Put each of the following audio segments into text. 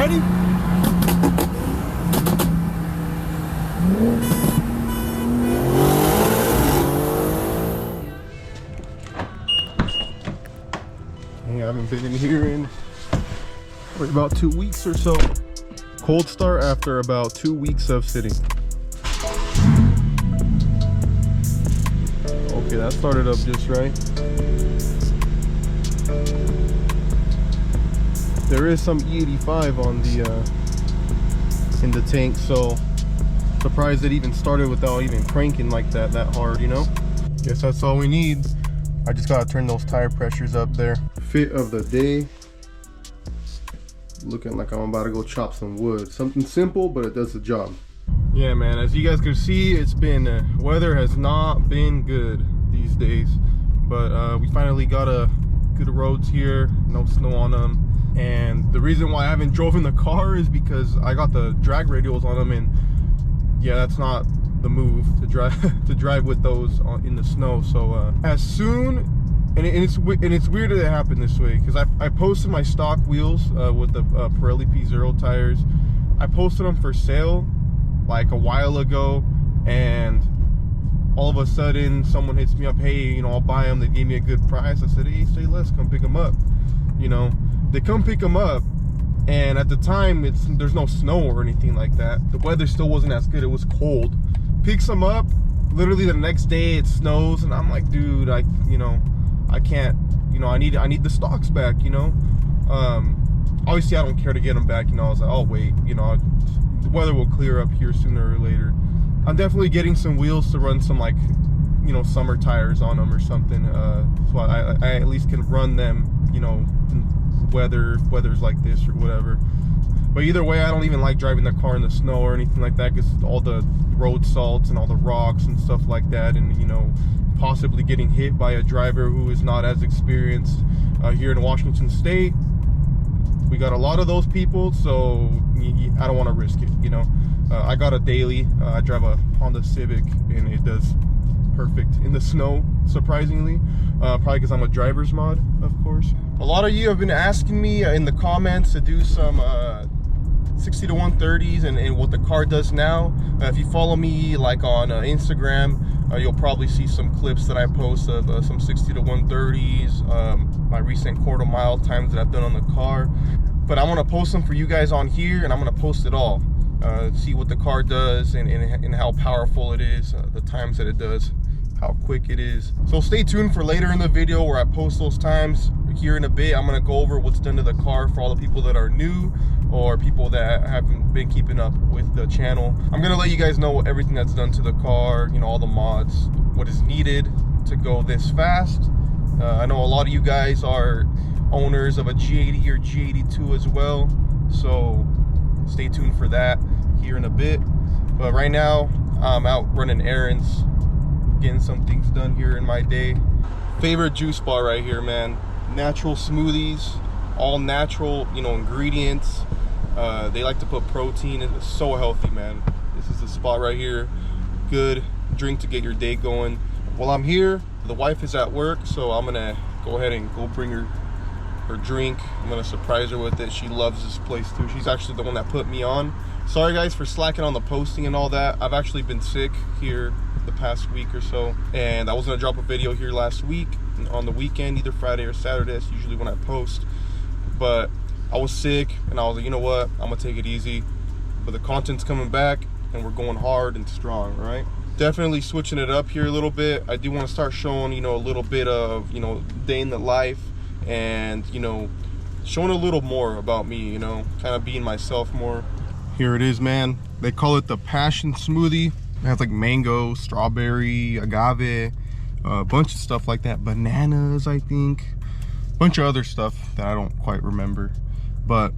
Ready? I haven't been in here in about 2 weeks or so. Cold start after about 2 weeks of sitting. Okay, that started up just right. There is some E85 on the in the tank, so surprised it even started without even cranking like that hard, you know. Guess that's all we need. I just gotta turn those tire pressures up there. Fit of the day. Looking like I'm about to go chop some wood. Something simple, but it does the job. Yeah, man, as you guys can see, it's been weather has not been good these days, but we finally got good roads here, no snow on them. And the reason why I haven't driven the car is because I got the drag radials on them, and yeah, that's not the move to drive to drive with those in the snow. So as soon, and it's weird that it happened this way, because I posted my stock wheels with the Pirelli P0 tires. I posted them for sale like a while ago, and all of a sudden someone hits me up, hey, you know, I'll buy them. They gave me a good price. I said, hey, say less, come pick them up. You know, they come pick them up, and at the time there's no snow or anything like that. The weather still wasn't as good. It was cold. Picks them up, literally the next day it snows, and I'm like, dude, I can't, you know, I need the stocks back, you know. Obviously I don't care to get them back, you know. I was like, oh wait, you know, the weather will clear up here sooner or later. I'm definitely getting some wheels to run some, like, you know, summer tires on them or something, so I at least can run them, you know, in weather's like this or whatever. But either way, I don't even like driving the car in the snow or anything like that, because all the road salts and all the rocks and stuff like that, and, you know, possibly getting hit by a driver who is not as experienced here in Washington State. We got a lot of those people, so I don't want to risk it, you know. I got a daily. I drive a Honda Civic, and it does perfect in the snow, surprisingly. Probably because I'm a driver's mod, of course. A lot of you have been asking me in the comments to do some 60 to 130s and what the car does now. If you follow me like on Instagram, you'll probably see some clips that I post of some 60 to 130s, my recent quarter mile times that I've done on the car. But I want to post them for you guys on here, and I'm going to post it all. See what the car does and how powerful it is, the times that it does, how quick it is. So stay tuned for later in the video where I post those times. Here in a bit, I'm going to go over what's done to the car for all the people that are new or people that haven't been keeping up with the channel. I'm going to let you guys know everything that's done to the car, you know, all the mods, what is needed to go this fast. I know a lot of you guys are owners of a G80 or G82 as well, so stay tuned for that here in a bit. But right now I'm out running errands, getting some things done here in my day. Favorite juice bar right here, man. Natural smoothies, all natural, you know, ingredients. They like to put protein in. It's so healthy, man. This is the spot right here. Good drink to get your day going. While I'm here, the wife is at work, so I'm gonna go ahead and go bring her drink. I'm gonna surprise her with it. She loves this place too. She's actually the one that put me on. Sorry guys for slacking on the posting and all that. I've actually been sick here the past week or so, and I was gonna drop a video here last week on the weekend, either Friday or Saturday. That's usually when I post, but I was sick, and I was like, you know what, I'm gonna take it easy. But the content's coming back, and we're going hard and strong, right? Definitely switching it up here a little bit. I do want to start showing, you know, a little bit of, you know, day in the life, and, you know, showing a little more about me, you know, kind of being myself more. Here it is, man. They call it the passion smoothie. It has like mango, strawberry, agave, a bunch of stuff like that, bananas, I think, a bunch of other stuff that I don't quite remember, but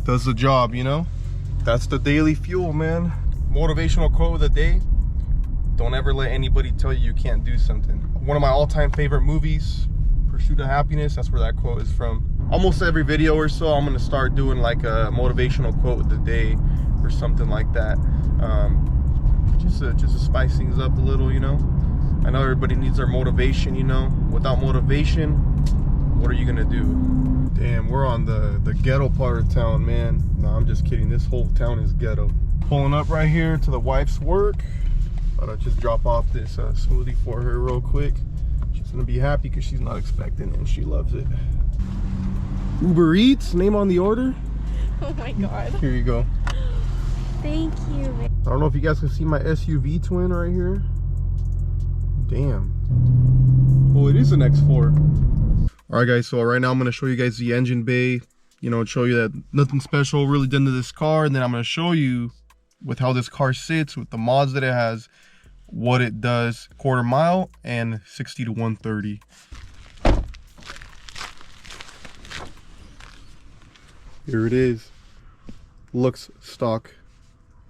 does the job, you know. That's the daily fuel, man. Motivational quote of the day: don't ever let anybody tell you you can't do something. One of my all-time favorite movies, Pursuit of Happiness, that's where that quote is from. Almost every video or so I'm gonna start doing like a motivational quote of the day or something like that, just to spice things up a little, you know. I know everybody needs their motivation, you know. Without motivation, what are you gonna do? Damn, we're on the ghetto part of town, man. No, I'm just kidding. This whole town is ghetto. Pulling up right here to the wife's work. Thought I'd just drop off this smoothie for her real quick. She's gonna be happy because she's not expecting it and she loves it. Uber Eats, name on the order. Oh my god. Here you go. Thank you. I don't know if you guys can see my SUV twin right here. Damn. Oh, it is an X4. All right, guys. So right now I'm gonna show you guys the engine bay. You know, show you that nothing special really done to this car, and then I'm gonna show you with how this car sits, with the mods that it has, what it does quarter mile and 60 to 130. Here it is. Looks stock.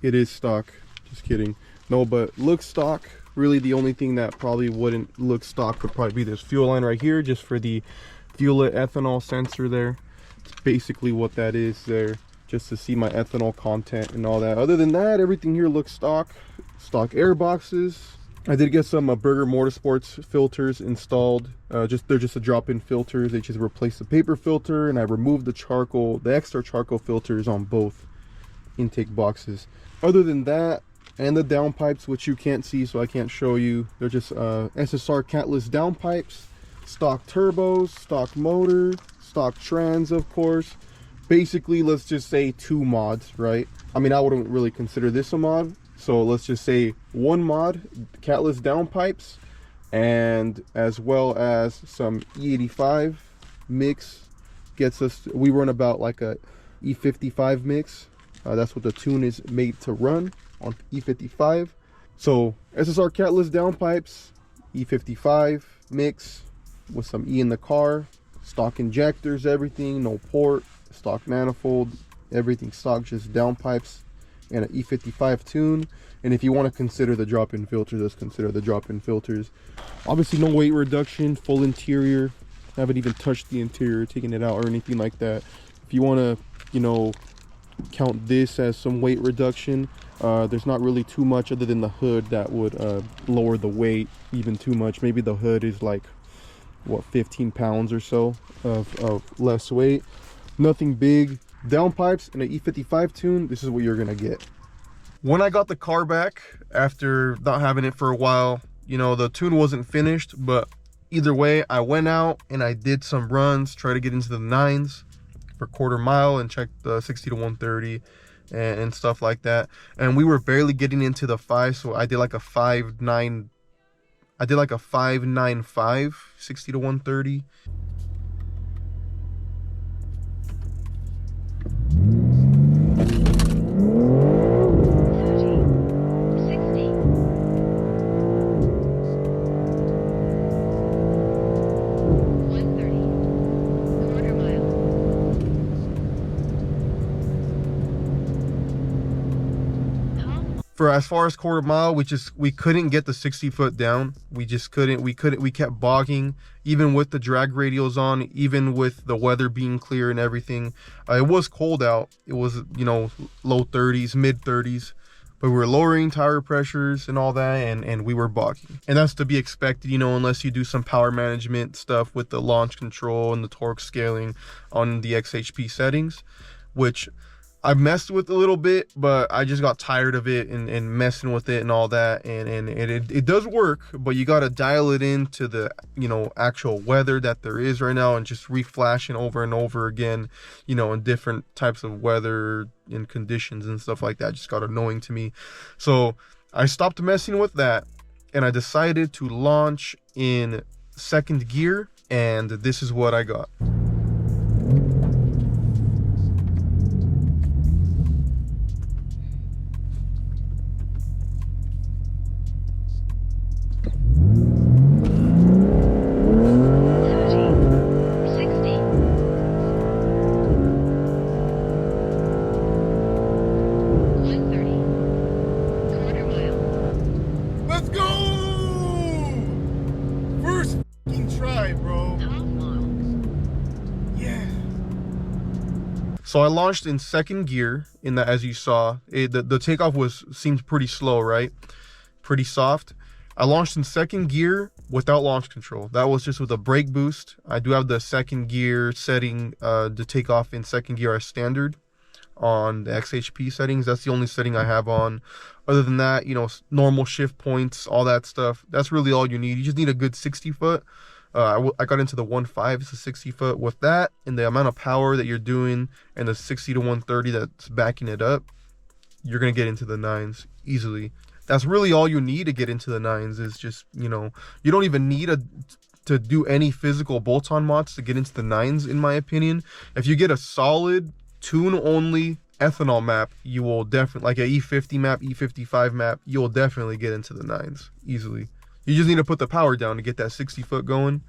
It is stock. Just kidding. No, but looks stock. Really the only thing that probably wouldn't look stock would probably be this fuel line right here, just for the fuel ethanol sensor there. It's basically what that is there, just to see my ethanol content and all that. Other than that, everything here looks stock. Stock air boxes. I did get some Burger Motorsports filters installed. They're just a drop-in filters. They just replaced the paper filter, and I removed the extra charcoal filters on both intake boxes. Other than that, and the downpipes, which you can't see, so I can't show you. They're just SSR catless downpipes, stock turbos, stock motor, stock trans, of course. Basically, let's just say 2 mods, right? I mean, I wouldn't really consider this a mod. So let's just say 1 mod, catless downpipes, and as well as some E85 mix. Gets us, we run about like a E55 mix. That's what the tune is made to run on E55. So SSR catless downpipes, E55 mix with some E in the car, stock injectors, everything, no port, stock manifold, everything stock, just downpipes and an E55 tune. And if you want to consider the drop-in filter, just consider the drop-in filters. Obviously no weight reduction, full interior. Haven't even touched the interior, taken it out or anything like that. If you want to, you know, count this as some weight reduction, there's not really too much other than the hood that would lower the weight even too much. Maybe the hood is like, what, 15 pounds or so of less weight. Nothing big. Downpipes and an E55 tune, this is what you're gonna get. When I got the car back after not having it for a while, you know, the tune wasn't finished, but either way, I went out and I did some runs, try to get into the 9s for quarter mile and check the 60 to 130 and stuff like that. And we were barely getting into the 5, so I did like a 5.9. I did like a 5.95 60 to 130. For as far as quarter mile, we couldn't get the 60 foot down. We kept bogging, even with the drag radials on, even with the weather being clear and everything. It was cold out. It was, you know, low 30s, mid 30s, but we were lowering tire pressures and all that, and we were bogging. And that's to be expected, you know, unless you do some power management stuff with the launch control and the torque scaling on the XHP settings, which I messed with a little bit, but I just got tired of it and messing with it and all that, and it does work, but you got to dial it into the, you know, actual weather that there is right now, and just reflashing over and over again, you know, in different types of weather and conditions and stuff like that just got annoying to me. So I stopped messing with that, and I decided to launch in 2nd gear, and this is what I got. So I launched in 2nd gear in that, as you saw, the takeoff seemed pretty slow, right? Pretty soft. I launched in second gear without launch control. That was just with a brake boost. I do have the second gear setting to take off in second gear as standard on the XHP settings. That's the only setting I have on. Other than that, you know, normal shift points, all that stuff. That's really all you need. You just need a good 60 foot. I got into the 1.5, it's a 60 foot. With that and the amount of power that you're doing and the 60 to 130 that's backing it up, you're going to get into the 9s easily. That's really all you need to get into the 9s is just, you know, you don't even need to do any physical bolt-on mods to get into the 9s, in my opinion. If you get a solid tune-only ethanol map, you will definitely, like a E50 map, E55 map, you'll definitely get into the 9s easily. You just need to put the power down to get that 60 foot going.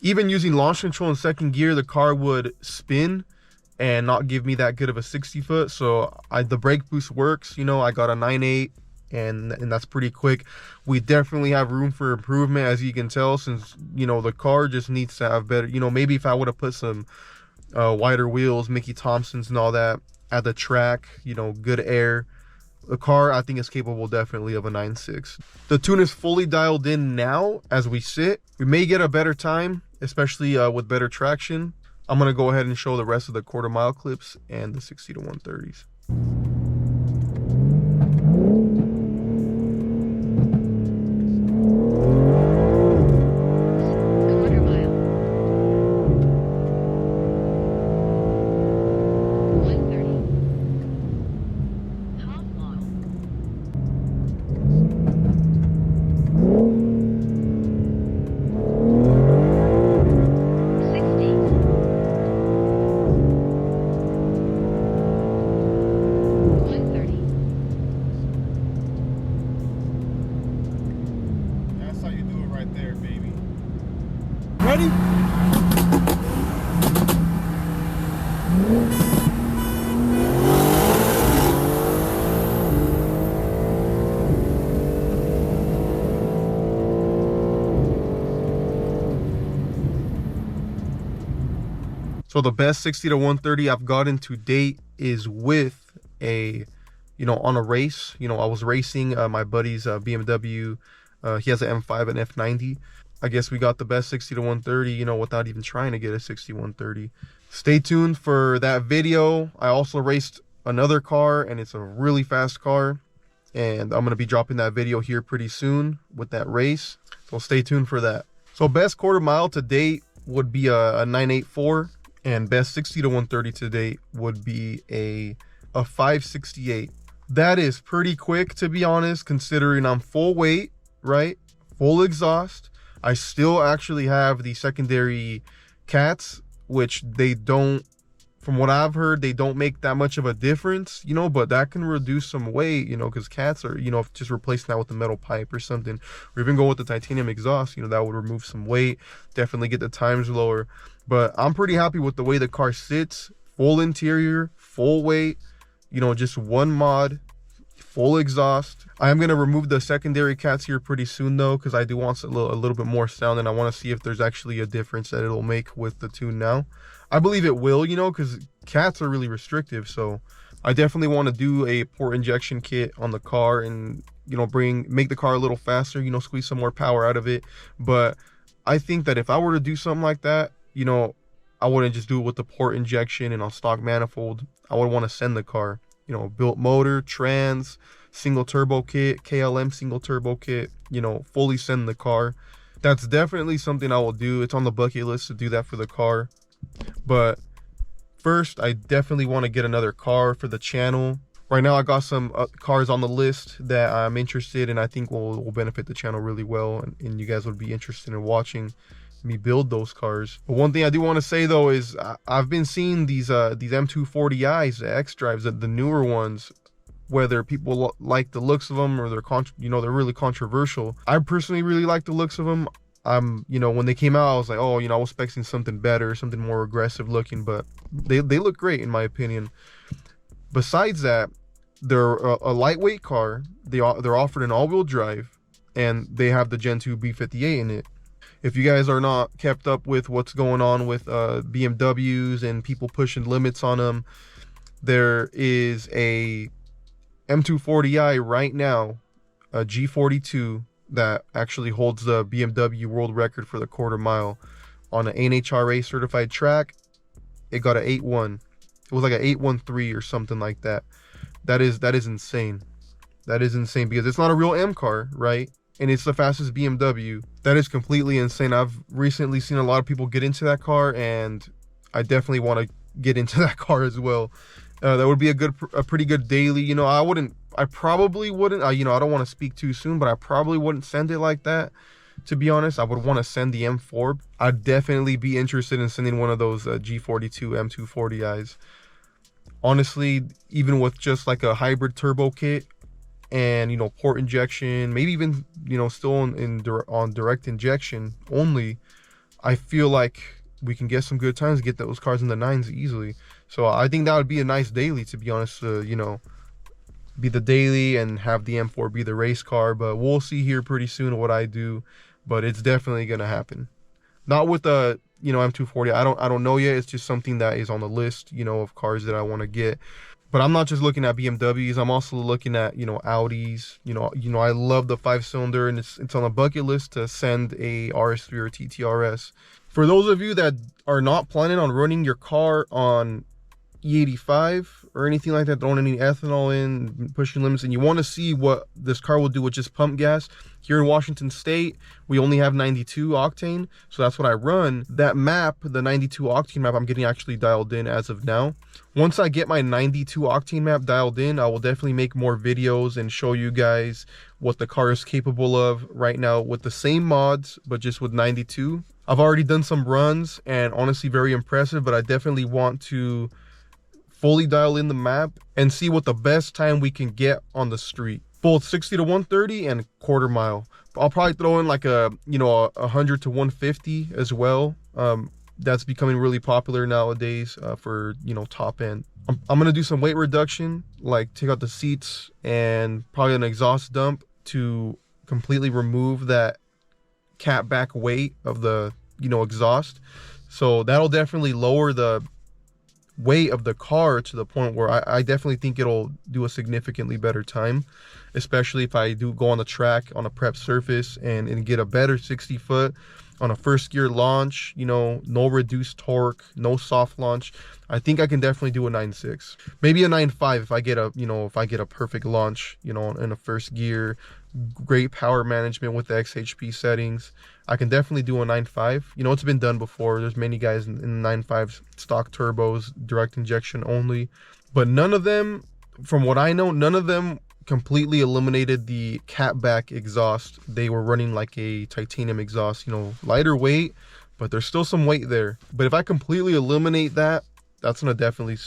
Even using launch control in second gear, the car would spin and not give me that good of a 60 foot. So the brake boost works. You know, I got a 9.8 and that's pretty quick. We definitely have room for improvement, as you can tell, since, you know, the car just needs to have better, you know, maybe if I would have put some wider wheels, Mickey Thompsons and all that at the track, you know, good air. The car, I think, is capable definitely of a 9.6. The tune is fully dialed in now as we sit. We may get a better time, especially with better traction. I'm going to go ahead and show the rest of the quarter mile clips and the 60 to 130s. Ready? So the best 60 to 130 I've gotten to date is with a, you know, on a race. You know, I was racing my buddy's BMW. He has an M5 and F90. I guess we got the best 60 to 130, you know, without even trying to get a 60 130. Stay tuned for that video. I also raced another car, and it's a really fast car, and I'm going to be dropping that video here pretty soon with that race. So stay tuned for that. So best quarter mile to date would be a 984, and best 60 to 130 to date would be a 568. That is pretty quick, to be honest, considering I'm full weight, right? Full exhaust. I still actually have the secondary cats, which they don't, from what I've heard, they don't make that much of a difference, you know, but that can reduce some weight, you know, because cats are, you know, just replacing that with the metal pipe or something, or even go with the titanium exhaust, you know, that would remove some weight, definitely get the times lower. But I'm pretty happy with the way the car sits, full interior, full weight, you know, just one mod, full exhaust. I am going to remove the secondary cats here pretty soon though, because I do want a little bit more sound, and I want to see if there's actually a difference that it'll make with the tune now. I believe it will, you know, because cats are really restrictive. So I definitely want to do a port injection kit on the car and, you know, make the car a little faster, you know, squeeze some more power out of it. But I think that if I were to do something like that, you know, I wouldn't just do it with the port injection and on stock manifold. I would want to send the car, you know, built motor, trans, single turbo kit, KLM single turbo kit, you know, fully send the car. That's definitely something I will do. It's on the bucket list to do that for the car. But first, I definitely want to get another car for the channel. Right now, I got some cars on the list that I'm interested in. I think will benefit the channel really well, and you guys would be interested in watching me build those cars. But one thing I do want to say though is I've been seeing these M240i's, the XDRIVEs, the newer ones, whether people like the looks of them or they're really controversial. I personally really like the looks of them. When they came out, I was like, oh, I was expecting something better, something more aggressive looking, but they look great in my opinion. Besides that, they're a lightweight car. They're offered an all-wheel drive, and they have the Gen 2 B58 in it. If you guys are not kept up with what's going on with BMWs and people pushing limits on them, there is a M240i right now, a G82, that actually holds the BMW world record for the quarter mile on an NHRA certified track. It got an 8.1. It was like an 8.13 or something like that. That is insane. That is insane because it's not a real M car, right? And it's the fastest BMW. That is completely insane. I've recently seen a lot of people get into that car, and I definitely want to get into that car as well. That would be a pretty good daily. I probably wouldn't. I don't want to speak too soon, but I probably wouldn't send it like that. To be honest, I would want to send the M4. I'd definitely be interested in sending one of those G42 M240i's. Honestly, even with just like a hybrid turbo kit and port injection, maybe even still on direct injection only, I feel like we can get some good times, get those cars in the 9s easily. So I think that would be a nice daily, to be honest. Be the daily and have the M4 be the race car. But we'll see here pretty soon what I do. But it's definitely gonna happen. Not with the M240. I don't know yet. It's just something that is on the list, of cars that I want to get. But I'm not just looking at BMWs. I'm also looking at Audis. I love the 5-cylinder, and it's on a bucket list to send a RS3 or TTRS. For those of you that are not planning on running your car on E85 or anything like that, don't want any ethanol in, pushing limits, and you want to see what this car will do with just pump gas, here in Washington State, we only have 92 octane, so that's what I run. That map, the 92 octane map, I'm getting actually dialed in as of now. Once I get my 92 octane map dialed in, I will definitely make more videos and show you guys what the car is capable of right now with the same mods, but just with 92. I've already done some runs, and honestly very impressive, but I definitely want to fully dial in the map and see what the best time we can get on the street, both 60 to 130 and quarter mile. I'll probably throw in like a 100 to 150 as well. That's becoming really popular nowadays for top end. I'm gonna do some weight reduction, like take out the seats and probably an exhaust dump to completely remove that cat back weight of the exhaust. So that'll definitely lower the weight of the car to the point where I definitely think it'll do a significantly better time, especially if I do go on the track on a prep surface and get a better 60 foot on a first gear launch, no reduced torque, no soft launch. I think I can definitely do a 9.6, maybe a 9.5 if I get a perfect launch, in a first gear, great power management with the XHP settings. I can definitely do a 9.5. It's been done before. There's many guys in 9.5 stock turbos, direct injection only, but none of them, from what I know, none of them completely eliminated the catback exhaust. They were running like a titanium exhaust, lighter weight, but there's still some weight there. But if I completely eliminate that, that's gonna definitely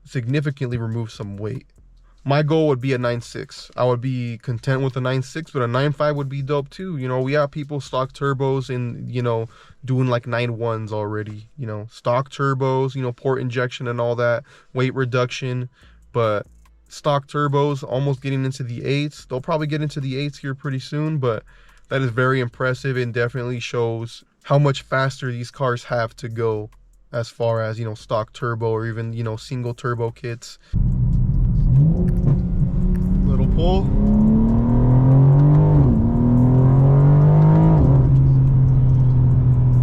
significantly remove some weight. My goal would be a 9.6. I would be content with a 9.6, but a 9.5 would be dope too. We have people stock turbos and doing like 9.1s already, stock turbos, port injection and all that, weight reduction. But stock turbos almost getting into the 8s. They'll probably get into the 8s here pretty soon, but that is very impressive and definitely shows how much faster these cars have to go as far as stock turbo or even single turbo kits. Little pull.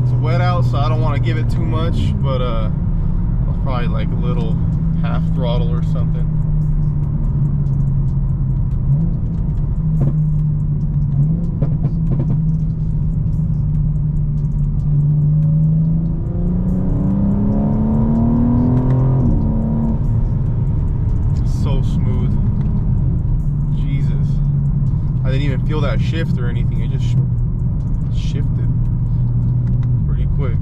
It's wet out, so I don't want to give it too much, but I'll probably like a little half throttle or something. shift or anything. It just shifted pretty quick.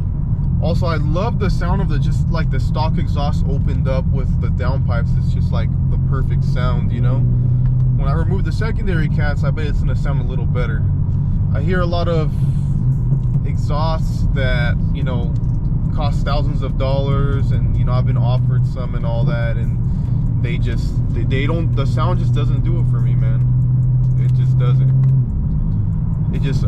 Also, I love the sound of the just like the stock exhaust opened up with the downpipes. It's just like the perfect sound, you know. When I remove the secondary cats, I bet it's gonna sound a little better. I hear a lot of exhausts that, you know, cost thousands of dollars, and you know, I've been offered some and all that, and they don't, the sound just doesn't do it for me, man. It just doesn't. It just,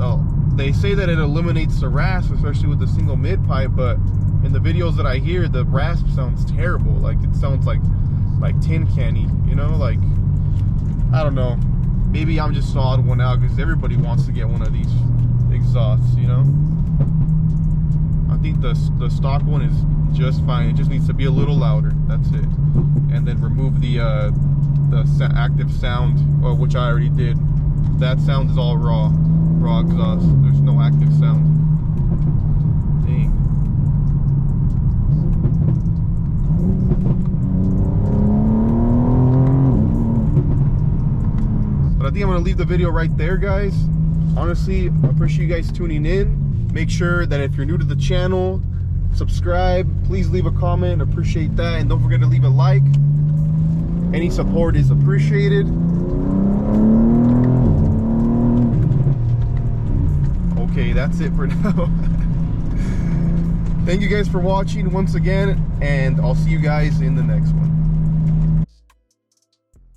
they say that it eliminates the rasp, especially with the single mid pipe, but in the videos that I hear, the rasp sounds terrible. Like it sounds like tin canny, you know, like, I don't know. Maybe I'm just the odd one out because everybody wants to get one of these exhausts, you know. I think the stock one is just fine. It just needs to be a little louder. That's it. And then remove the active sound, which I already did. That sound is all raw exhaust. There's no active sound. Dang. But I think I'm gonna leave the video right there, guys. Honestly, I appreciate you guys tuning in. Make sure that if you're new to the channel, subscribe. Please leave a comment. Appreciate that. And don't forget to leave a like. Any support is appreciated. Okay, that's it for now. Thank you guys for watching once again, and I'll see you guys in the next one.